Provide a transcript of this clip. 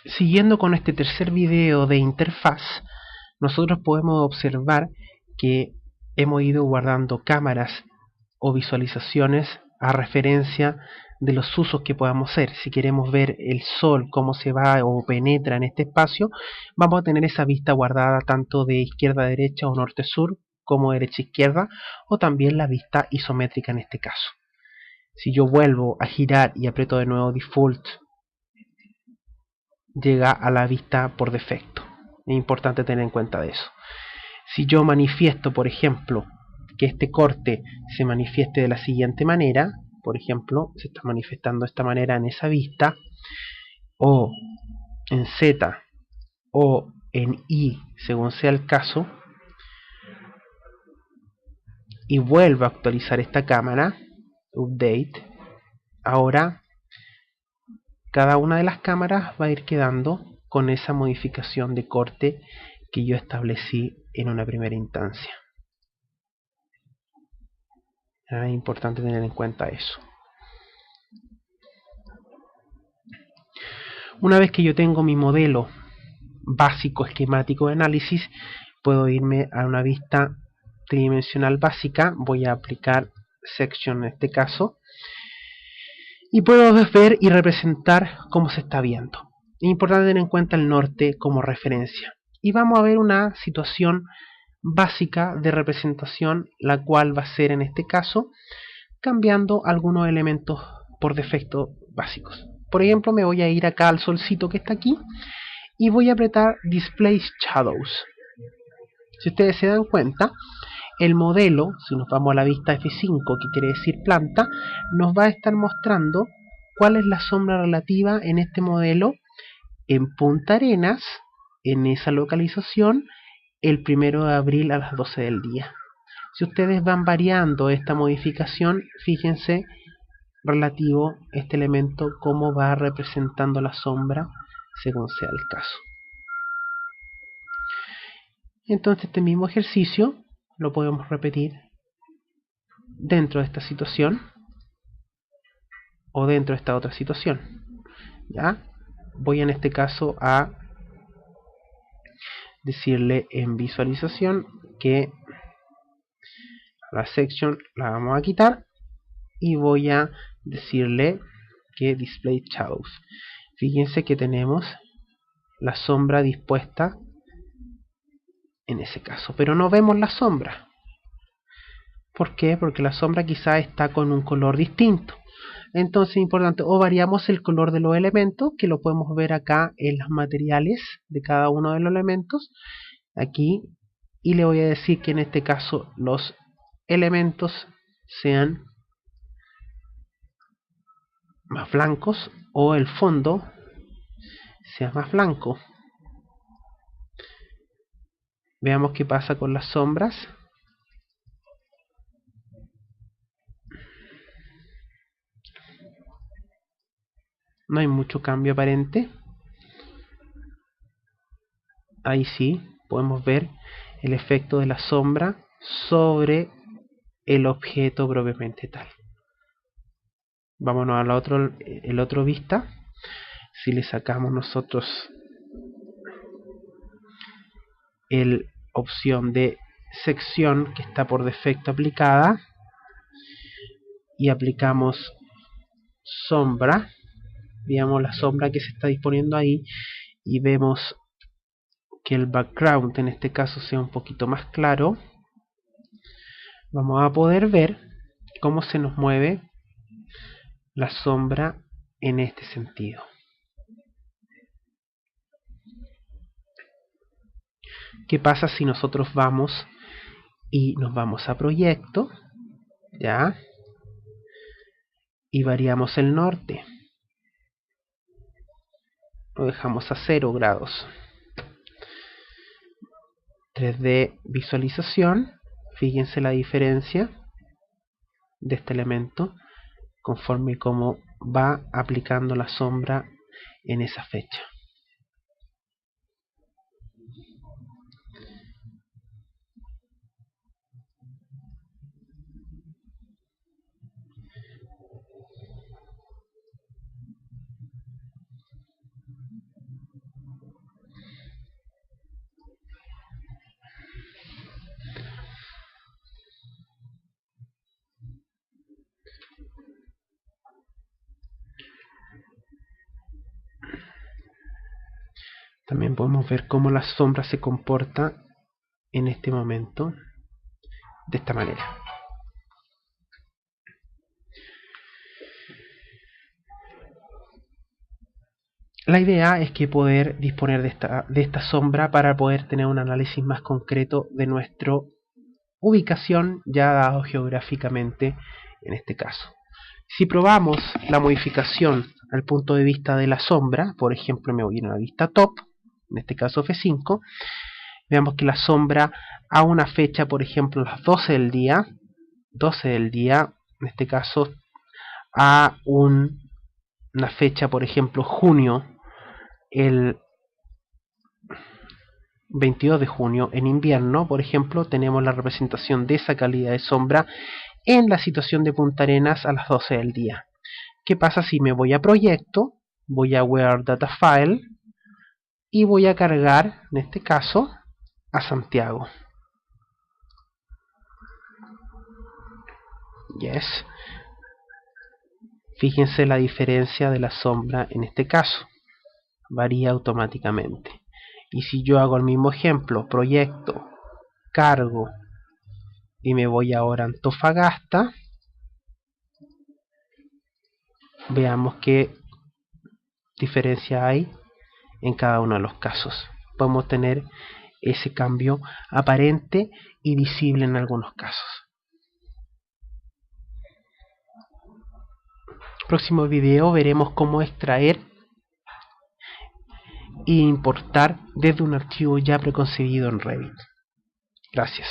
Siguiendo con este tercer video de interfaz, nosotros podemos observar que hemos ido guardando cámaras o visualizaciones a referencia de los usos que podamos hacer. Si queremos ver el sol, cómo se va o penetra en este espacio, vamos a tener esa vista guardada tanto de izquierda a derecha o norte a sur, como derecha a izquierda, o también la vista isométrica en este caso. Si yo vuelvo a girar y aprieto de nuevo Default, llega a la vista por defecto. Es importante tener en cuenta eso. Si yo manifiesto, por ejemplo, que este corte se manifieste de la siguiente manera, por ejemplo, se está manifestando de esta manera en esa vista, o en Z, o en Y, según sea el caso, y vuelvo a actualizar esta cámara, Update, ahora cada una de las cámaras va a ir quedando con esa modificación de corte que yo establecí en una primera instancia. Es importante tener en cuenta eso. Una vez que yo tengo mi modelo básico esquemático de análisis, puedo irme a una vista tridimensional básica. Voy a aplicar Section en este caso, y puedo ver y representar cómo se está viendo. Es importante tener en cuenta el norte como referencia. Y vamos a ver una situación básica de representación, la cual va a ser en este caso cambiando algunos elementos por defecto básicos. Por ejemplo, me voy a ir acá al solcito que está aquí y voy a apretar Display Shadows. Si ustedes se dan cuenta, el modelo, si nos vamos a la vista F5, que quiere decir planta, nos va a estar mostrando cuál es la sombra relativa en este modelo en Punta Arenas, en esa localización, el 1 de abril a las 12 del día. Si ustedes van variando esta modificación, fíjense relativo a este elemento cómo va representando la sombra según sea el caso. Entonces este mismo ejercicio lo podemos repetir dentro de esta situación o dentro de esta otra situación. ¿Ya? Voy en este caso a decirle en visualización que la section la vamos a quitar y voy a decirle que display shadows. Fíjense que tenemos la sombra dispuesta en ese caso, pero no vemos la sombra. ¿Por qué? Porque la sombra quizá está con un color distinto. Entonces es importante, o variamos el color de los elementos, que lo podemos ver acá en los materiales de cada uno de los elementos, aquí, y le voy a decir que en este caso los elementos sean más blancos o el fondo sea más blanco. Veamos qué pasa con las sombras. No hay mucho cambio aparente. Ahí sí podemos ver el efecto de la sombra sobre el objeto propiamente tal. Vámonos al el otro vista. Si le sacamos nosotros el opción de sección que está por defecto aplicada y aplicamos sombra, digamos la sombra que se está disponiendo ahí, y vemos que el background en este caso sea un poquito más claro, vamos a poder ver cómo se nos mueve la sombra en este sentido. ¿Qué pasa si nosotros vamos y nos vamos a proyecto, ya, y variamos el norte? Lo dejamos a 0 grados. 3D visualización, fíjense la diferencia de este elemento conforme como va aplicando la sombra en esa fecha. También podemos ver cómo la sombra se comporta en este momento de esta manera. La idea es que poder disponer de esta sombra para poder tener un análisis más concreto de nuestra ubicación ya dado geográficamente en este caso. Si probamos la modificación al punto de vista de la sombra, por ejemplo me voy a una vista top, en este caso F5, veamos que la sombra a una fecha, por ejemplo las 12 del día, en este caso a una fecha, por ejemplo junio, el 22 de junio, en invierno, por ejemplo, tenemos la representación de esa calidad de sombra en la situación de Punta Arenas a las 12 del día. ¿Qué pasa si me voy a proyecto? Voy a Where Data File y voy a cargar, en este caso, a Santiago. Yes. Fíjense la diferencia de la sombra en este caso. Varía automáticamente. Y si yo hago el mismo ejemplo, proyecto, cargo y me voy ahora a Antofagasta, veamos qué diferencia hay en cada uno de los casos. Podemos tener ese cambio aparente y visible en algunos casos. Próximo video veremos cómo extraer e importar desde un archivo ya preconcebido en Revit. Gracias.